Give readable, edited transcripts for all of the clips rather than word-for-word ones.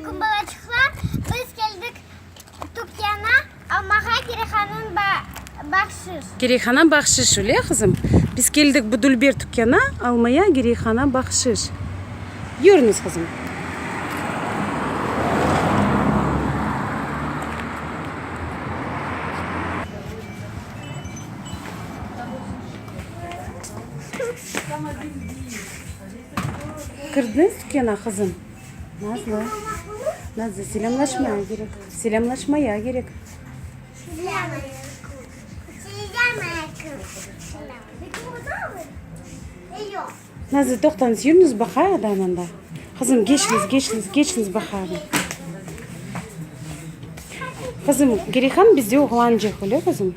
Selamünaleyküm balacıklar. Biz geldik dükkana almaya Girihan'ın bakşış. Girihan'a bakşış öyle kızım. Biz geldik bu Dülber dükkana almaya Girihan'a bakşış. Yürünüz kızım. Kırdınız dükkana kızım. Nazlı. Nazlı selamlaşmaya gerek. Selamlaşmaya gerek. Nazlı doktanız yürünüz bakar adamında. Kızım geçiniz bakar. Kızım Girihan bizde oğlancak öyle kızım.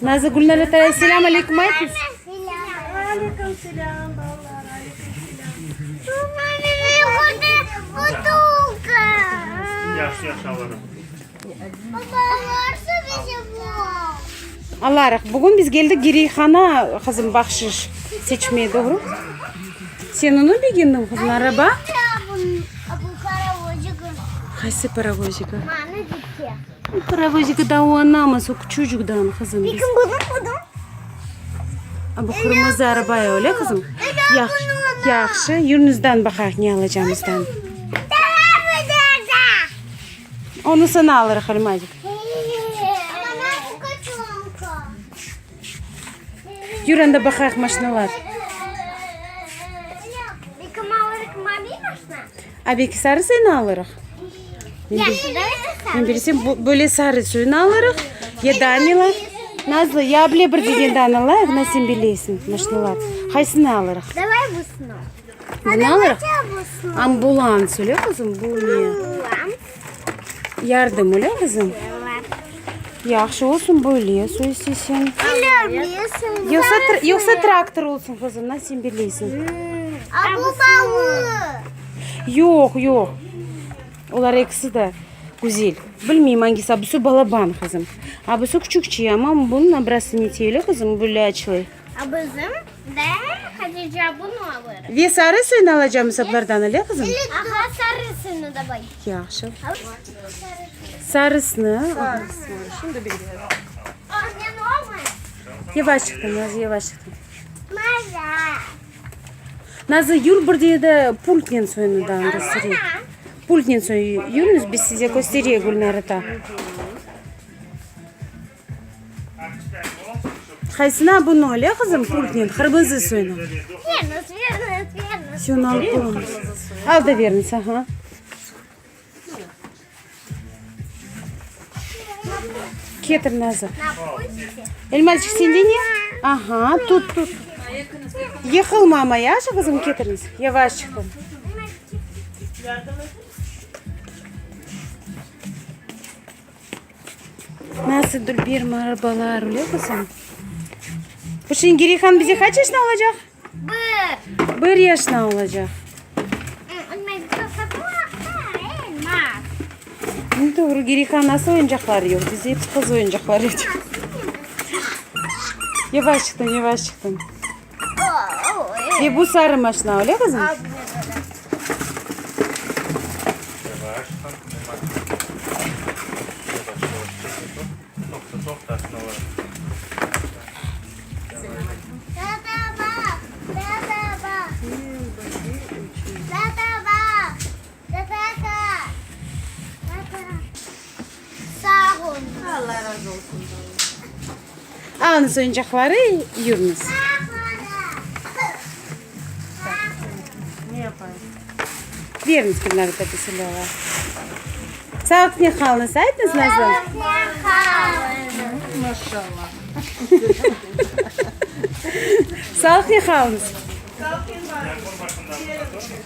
Nazlı Gülnar'a tara selam aleyküm ayetiniz. Aleyküm selam. Yaş alırım. Allah rahmet. Bugün biz geldik Girihan'a kızım bakşış seçmeye doğru. Sen onu bilgindin kızım araba? Haysi paravozika? Paravozika da o anamız o çocukdan kızım biz. Bu kırmızı arabaya öyle kızım. Yaxşı. Yürünüzden bakar ne alacağımızdan. Onu sana alır Halimacık. Yüründe bakar maşinalar. Abi ki sarı seni alırıq. Ben bilsem böyle sarı suyunu alırıq. Ya Daniela. Nazlı ya bile bir degen danalar. Nasıl bilirsin maşinalar. Haysını alırıq. Давай busunu. Bunu alırıq. Ambulans öyle kızım bu ne? Yardım öyle kızım. Yaxşı olsun böyle söylesen. Yoksa traktör olsun kızım nasıl bilirsin? Bu balı. Yok. Onlar ikisi de güzel. Bilmeyeyim hangisi. Abisi balaban kızım. Abisi küçükçe ama bunun abrası niteli kızım böyle açılıyor. Bizim de Hatice bunu alır. Ve sarı suyunu alacağım hesaplardan öyle kızım. Aha sarısını da bay. Yaxşı. Sarısını. Şimdi biliyorum. Anne ne olmuş? Yavaş çıktın Nazlı yavaş çıktın. Maza. Nazlı yürü bir diye de pultnin suyunu da göstereyim. Pultnin suyu yürünüz biz size göstereyim Gülnar'da. Haysına bunu öyle kızım pultnin kırmızı suyunu. Veriniz. Şunu alıp bulunuz. Al da veriniz ha. Getir Nazlı. Elmalcık sende ne? Aha tut. Yıkılma ama ya şu kızım getiriniz. Yavaş çıkın. Nasıl Dülber arabalar öyle kızım? Bu şimdi Girihan bize kaç yaşında olacak? Bir yaşında olacak. Doğru Girihan nasıl oyuncakları yok? Bize hep kız oyuncakları yok. Yavaş çıktın. Ve bu sarı maşına öyle kızım? Yavaş. Çok taşına var. Sağ olun. Allah razı olsun. Alınız oyuncakları yürünüz. Ne yapayım? Veriniz bunları da bir silahlar. Sağlık ne kalınız? Aydınız Nazlı? Maşallah. Sağlık ne kalınız? Kalkayım bari.